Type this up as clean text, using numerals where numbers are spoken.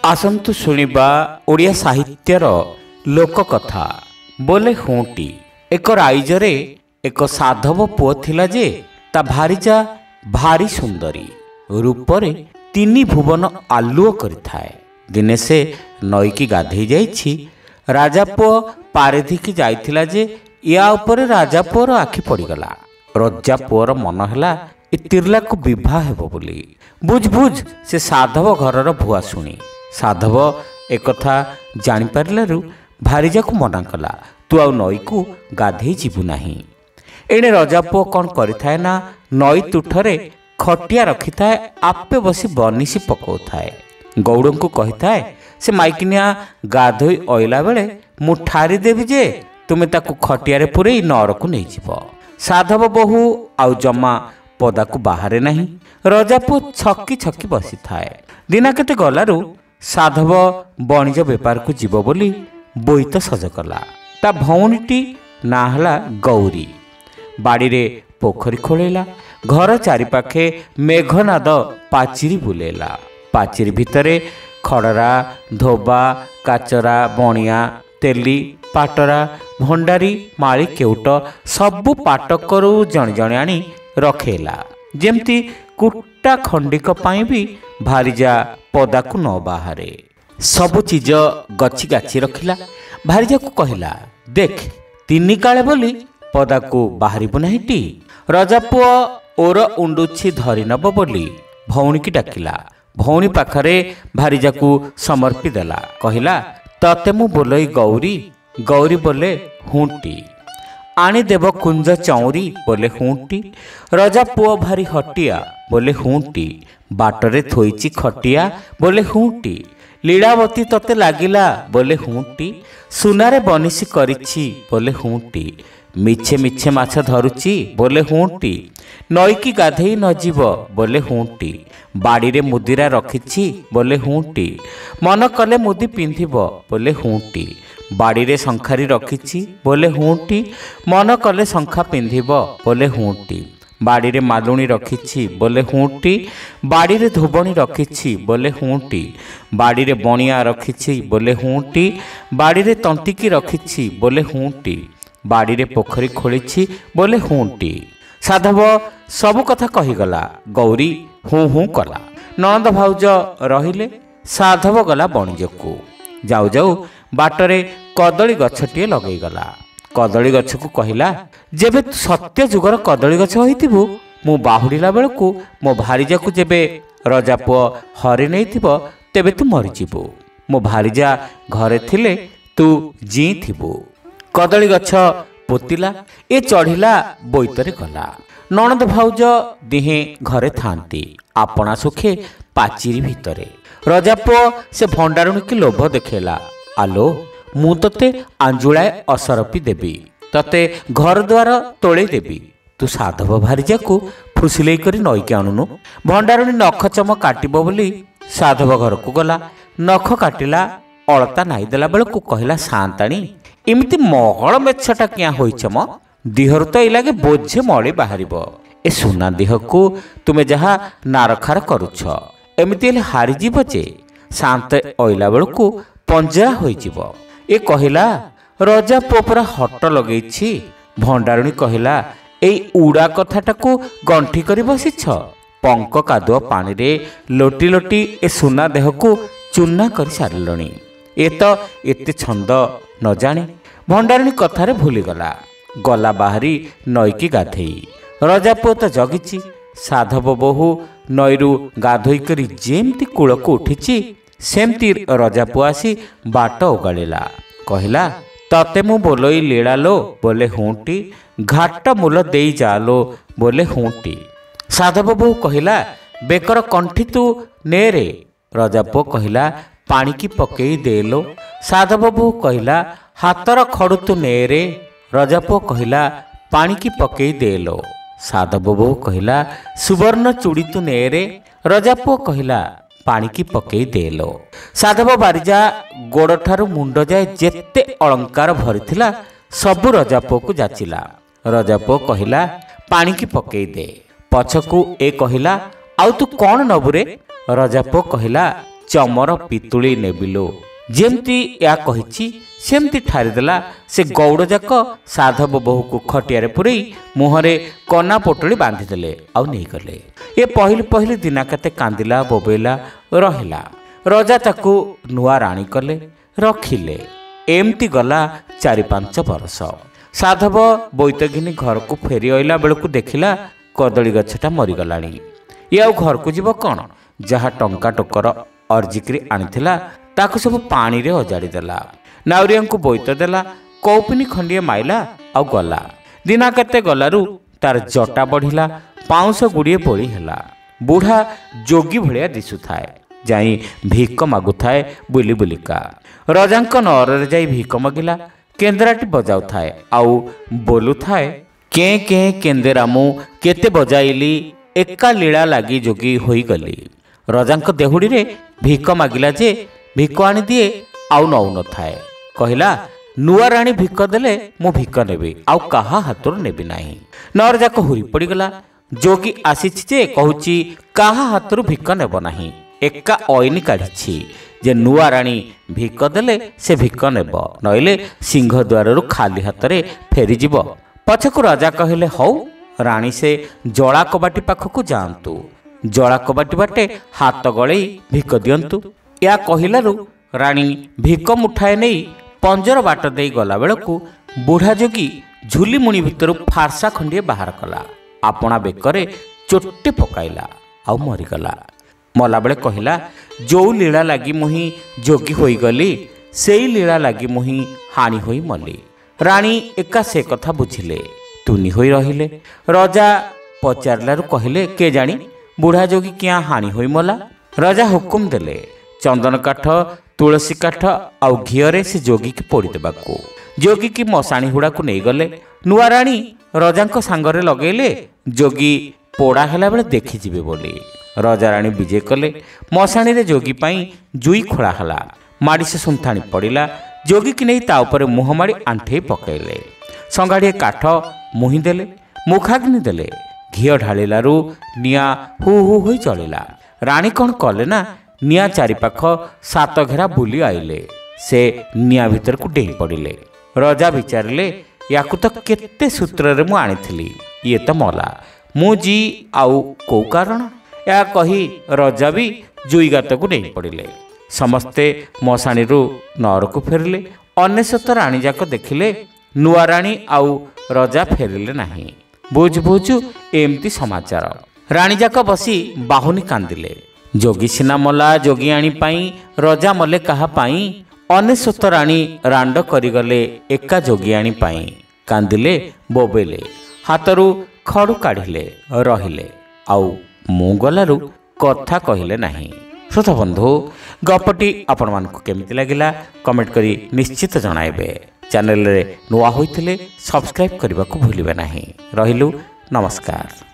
आसंतु शुणिबा ओडिया साहित्यर लोककथा बोले हुंटी। एक राइजरे एक साधव पुओ थिला जे ता भारीजा भारी सुंदरी रूपरे तीनी भुवन आलुओ करिथाए। दिने से नईकी गाधेई जाइछि। राजा पुओ पारेधिकी जाइथिला जे या उपरे राजा पुओर आखि पड़ीगला। रजा पुओर मन हैला ए तिर्ला को विवाह हेबो बोली। बुझ बुझ से साधव घरर भुआ शुणी साधव एकथा जानी पारिलारु भारीजा को मना कला, तू आउ नई को गाधेई जीवु नाही। एणे रजा पुओ कौन करिथाए ना नई तुठरे खटिया रखिथाए, आपे बसी बनिसी पकाउथाए। गौड़ को कहिथाए से माइकिनिया गाधोई अइला बेले मु ठारी देवी जे तुमे ताकू खटियारे पुरेई नरकू नहीं जीव। साधव बहु आउ जमा पदाकू बाहरे नहीं। रजा पुओ छकी छकी बसी थाए। दिना केते गलारु साधव बणिज बेपार को जीव बोली बोईत सज कला। ता भौणीटी ना हला गौरी। बाड़ी रे पोखरी खोलेला। घर चारिपाखे मेघनाद पाचिरी बुलेला। पाचिरी भितरे खड़रा धोबा काचरा बणिया तेली पाटरा भंडारी माली केउट सबु पाटकरू जण जण आनी रखेला। जेमती कुटा खंडिक पाई भी भारीजा पदाकू न बाहरे। सबु चीज गछि गाछि रखिला। भारीजा को कहिला, देख तिनी काले बोली पदाकू बाहरिबु नाहीटी। रजा पुओ ओर उंडुछि धरि नब बोली भौणी की डाकिला। भौणी पाखरे भारीजा को समर्पी देला। कहिला, तते मु बोलई गौरी। गौरी बोले हुंटी। आनी देव कुंज चौरी बोले हुंटी। रजा पुओ भारी हटिया बोले हुंटी। बाटरे थोईची खटिया बोले हुंटी। लीलावती तते लागिला बोले हुंटी। सुनारे बनिसी करिछि बोले हुंटी। मिछे मिछे माछ धरुची बोले हुंटी। नईकी गाधेई न जीव बोले हुंटी। बाड़ी रे मुदिरा रखिछि बोले हुंटी। मन कले मुदी पिंधिब बोले हुंटी। बाड़ी रे शंखारी रखिछि बोले हुंटी। मन कले शंखा पिंधिब बोले हुंटी। बाड़ी रे मालुणी रखिछि बोले हुंटी। बाड़ी रे धोबणी रखिछि बोले हुंटी। बाड़ी रे बणिया रखिछि बोले हुंटी। बाड़ी रे तंतिकी रखिछि बोले हुंटी। बाड़ी रे पोखरी खोलिछि बोले हुंटी। साधव सबु कथा कहिगला। गौरी हूँ हूँ कला। नणंद भाउज रहिले। साधव गला बणिजकू। जाऊ जाऊ बाटरे कदली गछटिए लगई गला। कदली गछ को कहिला, जेबे तू सत्य जुगर कदली गछ होइतिबु मु बाहुडिला बेलकू मो भारीजा को जेबे रजा पुओ हरि नैथिब तेबे तू मरि जीबु। मो भारीजा घरे थिले तू जी थिबु। कदली गछ पोतिला। ए चढ़िला बोईतरे गला। नणंद भाउज दिहे घरे थांती। आपना सुखे पाचिरी भितरे। रजा पुओ से भंडारुणी की लोभ देखेला। आलो मु तते आंजुलाए असरपी देबी। तते घर द्वार तोले देबी। तू साधव भारीजा को फुसिलेई करी नईके आणुनु। भंडारुणी नख चम काटिबो बोली साधव घर को गला। नख काटिला। अलता नाई देला बेलकू कहिला, सांताणी इमिति महल मेछटा किया होइछ म? दिहरु तो ई लागे बोझे मळी बाहरिबो। ए सुना देह को तुमे जहा नारखार करुछ एमिति हेले हारि जीव जे। शांत अइला बेलकू पंजरा होई जीव। ए कहिला, रजा पोपरा हट लगेछि। भंडारुणी कहिला, एई उड़ा कथाटाकू गंठी करी बसिछ। पंक कादुआ पानी रे लोटी लोटी ए सुना देह को चूना करी सारिलणी। ए तो एते छंद न जानी भंडारुणी कथारे भूलीगला। गला बाहरी नईकी गाधेई। रजा पुओ तो जगिछि। साधव बोहू नईरू गाधोई करी जेमती कूलको उठिछि सेमती रजा पुओ आसी बाट ओगाड़िला। कहिला, तते मु बोलई लीला लो बोले हुंटी। घाट मूल देई जालो बोले हुंटी। साधव बोहू कहिला, बेकर कंठी तू नेरे। रजा पुओ कहिला, पानी की पकेई देलो। साधव बोहू कहिला, हातर खड़ु तू नेरे। रजा पुओ कहिला, पानी की पकेई देलो। साधव बोहू कहिला, सुवर्ण चूड़ी तू नेरे। रजा पुओ कहिला, पानी की पकेई देलो। साधव बारिजा गोड़ ठारू मुंड जाए जेते अलंकार भरिथिला सबु रजा पुओ को जाचिला। रजा पुओ कहिला, पानी की पकेई दे। पछकू ए कहिला, आउ तू कौन नबुरे? रजा पुओ कहिला, ଚମର ପିତୁଳି ନେବିଲୋ। ଯେମିତି ଏହା କହିଛି ସେମିତି ଠାରିଦେଲା। ସେ ଗୌଡ଼ଯାକ ସାଧବ ବୋହୂକୁ ଖଟିଆରେ ପୁରେଇ ମୁହଁରେ କନା ପୋଟଳି ବାନ୍ଧିଦେଲେ ଆଉ ନେଇଗଲେ। ଏ ପହିଲି ପହିଲି ଦିନା କେତେ କାନ୍ଦିଲା, ବୋବେଇଲା, ରହିଲା। ରଜା ତାକୁ ନୂଆ ରାଣୀ କଲେ, ରଖିଲେ। ଏମିତି ଗଲା 4-5 ବର୍ଷ। ସାଧବ ବୋଇତଘିନୀ ଘରକୁ ଫେରି ଅଇଲା ବେଳକୁ ଦେଖିଲା କଦଳୀ ଗଛଟା ମରିଗଲାଣି। ଇଏ ଆଉ ଘରକୁ ଯିବ କ'ଣ? ଯାହା ଟଙ୍କା ଟୋକର ଅର୍ଜିକିରି ଆଣିଥିଲା ତାକୁ ସବୁ ପାଣିରେ ଅଜାଡ଼ି ଦେଲା। ନାଉରିଆଙ୍କୁ ବୋଇତ ଦେଲା, କୌପିନି ଖଣ୍ଡିଏ ମାଇଲା ଆଉ ଗଲା। ଦିନା କେତେ ଗଲାରୁ ତାର ଜଟା ବଢ଼ିଲା, ପାଉଁଶ ଗୁଡ଼ିଏ ବୋଳି ହେଲା। ବୁଢ଼ା ଯୋଗୀ ଭଳିଆ ଦିଶୁଥାଏ। ଯାଇ ଭିକ ମାଗୁଥାଏ ବୁଲି ବୁଲିକା। ରଜାଙ୍କ ନଅରରେ ଯାଇ ଭିକ ମାଗିଲା। କେନ୍ଦ୍ରାଟି ବଜାଉଥାଏ ଆଉ ବୋଲୁଥାଏ, କେଁ କେଁ କେନ୍ଦେରା ମୁଁ କେତେ ବଜାଇଲି, ଏକା ଲୀଳା ଲାଗି ଯୋଗୀ ହୋଇଗଲି। ରଜାଙ୍କ ଦେହୁଡ଼ିରେ ଭିକ ମାଗିଲା ଯେ ଭିକ ଆଣିଦିଏ ଆଉ ନଉନଥାଏ। କହିଲା, ନୂଆ ରାଣୀ ଭିକ ଦେଲେ ମୁଁ ଭିକ ନେବି, ଆଉ କାହା ହାତରୁ ନେବି ନାହିଁ। ନଅର ଯାକ ହୁରି ପଡ଼ିଗଲା। ଯୋଗୀ ଆସିଛି ଯେ କହୁଛି କାହା ହାତରୁ ଭିକ ନେବ ନାହିଁ। ଏକା ଅଇନି କାଢ଼ିଛି ଯେ ନୂଆ ରାଣୀ ଭିକ ଦେଲେ ସେ ଭିକ ନେବ, ନଇଲେ ସିଂହଦ୍ୱାରରୁ ଖାଲି ହାତରେ ଫେରିଯିବ। ପଛକୁ ରାଜା କହିଲେ, ହଉ ରାଣୀ ସେ ଜଳା କବାଟି ପାଖକୁ ଯାଆନ୍ତୁ, ଜଳା କବାଟି ବାଟେ ହାତ ଗଳେଇ ଭିକ ଦିଅନ୍ତୁ। ଏହା କହିଲାରୁ ରାଣୀ ଭିକ ମୁଠାଏ ନେଇ ପଞ୍ଜର ବାଟ ଦେଇ ଗଲାବେଳକୁ ବୁଢ଼ା ଯୋଗୀ ଝୁଲିମୁଣି ଭିତରୁ ଫାର୍ସା ଖଣ୍ଡିଏ ବାହାର କଲା। ଆପଣା ବେକରେ ଚୋଟେ ପକାଇଲା ଆଉ ମରିଗଲା। ମଲାବେଳେ କହିଲା, ଯୋଉ ଲୀଳା ଲାଗି ମୁହିଁ ଯୋଗୀ ହୋଇଗଲି, ସେଇ ଲୀଳା ଲାଗି ମୁହିଁ ହାଣି ହୋଇ ମଲି। ରାଣୀ ଏକା ସେ କଥା ବୁଝିଲେ, ତୁନି ହୋଇ ରହିଲେ। ରଜା ପଚାରିଲାରୁ କହିଲେ, କେଜାଣି ବୁଢ଼ା ଯୋଗୀ କିଆଁ ହାଣି ହୋଇ ମଲା। ରଜା ହୁକୁମ ଦେଲେ, ଚନ୍ଦନ କାଠ, ତୁଳସୀ କାଠ ଆଉ ଘିଅରେ ସେ ଯୋଗୀକି ପୋଡ଼ିଦେବାକୁ। ଯୋଗୀକି ମଶାଣି ହୁଡ଼ାକୁ ନେଇଗଲେ। ନୂଆ ରାଣୀ ରଜାଙ୍କ ସାଙ୍ଗରେ ଲଗେଇଲେ, ଯୋଗୀ ପୋଡ଼ା ହେଲାବେଳେ ଦେଖିଯିବେ ବୋଲି। ରଜା ରାଣୀ ବିଜେ କଲେ। ମଶାଣିରେ ଯୋଗୀ ପାଇଁ ଜୁଇ ଖୋଳା ହେଲା। ମାଡ଼ିଶ ସୁନ୍ଥାଣି ପଡ଼ିଲା। ଯୋଗୀକି ନେଇ ତା ଉପରେ ମୁହଁ ମାଡ଼ି ଆଣ୍ଠେଇ ପକାଇଲେ। ସଙ୍ଗାଡ଼ିଏ କାଠ ମୁହିଁ ଦେଲେ, ମୁଖାଗ୍ନି ଦେଲେ। ଘିଅ ଢାଳିଲାରୁ ନିଆଁ ହୁ ହୁ ହୋଇ ଜଳିଲା। ରାଣୀ କ'ଣ କଲେ ନା, ନିଆଁ ଚାରିପାଖ 7 ଘେରା ବୁଲି ଆଇଲେ। ସେ ନିଆଁ ଭିତରକୁ ଡେଇଁ ପଡ଼ିଲେ। ରଜା ବିଚାରିଲେ, ୟାକୁ ତ କେତେ ସୂତ୍ରରେ ମୁଁ ଆଣିଥିଲି, ଇଏ ତ ମଲା, ମୁଁ ଜି ଆଉ କୋଉ କାରଣ? ଏହା କହି ରଜା ବି ଜୁଇ ଗାତକୁ ଡେଇଁ ପଡ଼ିଲେ। ସମସ୍ତେ ମଶାଣିରୁ ନଅରକୁ ଫେରିଲେ। 99 ରାଣୀ ଯାକ ଦେଖିଲେ ନୂଆ ରାଣୀ ଆଉ ରଜା ଫେରିଲେ ନାହିଁ। ବୁଝୁ ବୁଝୁ ଏମିତି ସମାଚାର। ରାଣୀ ଯାକ ବସି ବାହୁନି କାନ୍ଦିଲେ। ଯୋଗୀ ସିନା ମଲା ଯୋଗିଆଣୀ ପାଇଁ, ରଜା ମଲେ କାହା ପାଇଁ? 99 ରାଣୀ ରାଣ୍ଡ କରିଗଲେ ଏକା ଯୋଗିଆଣୀ ପାଇଁ। କାନ୍ଦିଲେ, ବୋବେଇଲେ, ହାତରୁ ଖଡ଼ୁ କାଢ଼ିଲେ, ରହିଲେ। ଆଉ ମୁଁ ଗଲାରୁ କଥା କହିଲେ ନାହିଁ। ଶ୍ରୋତା ବନ୍ଧୁ, ଗପଟି ଆପଣମାନଙ୍କୁ କେମିତି ଲାଗିଲା କମେଣ୍ଟ କରି ନିଶ୍ଚିତ ଜଣାଇବେ। ଚ୍ୟାନେଲରେ ନୂଆ ହୋଇଥିଲେ ସବସ୍କ୍ରାଇବ୍ କରିବାକୁ ଭୁଲିବେ ନାହିଁ। ରହିଲୁ, ନମସ୍କାର।